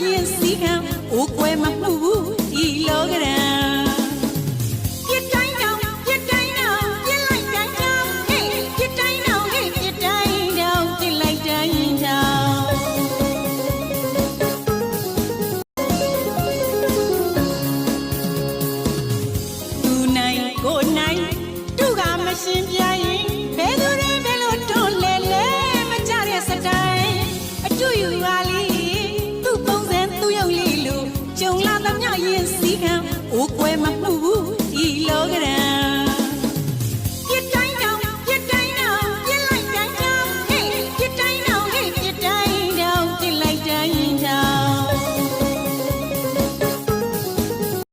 ရင်စီခံအိုးကွယ်မမှုဘူးဒီလောကရန်ပြစ်တိုင်းတော့ပြစ်တိုင်းတော့ပြစ်လိုက်တိုင်းတော့ဟေးပြစ်တိုင်းတော့ဟေးပြစ်တိုင်းတော့ပြစ်လိုက်တိုင်းတော့သူနိုင်ကိုနိုင်သူကမရှင်ပြရင်ဘယ်သူတွေဘယ်လိုတွန်းလဲလဲမကြတဲ့စတိုင်းအတူယူပါလိသူ့ပုံစံသူ့ရုပ်လေးလိုကြုံလာသမျှရင်စီခံအိုးကွယ်မမှုဘူး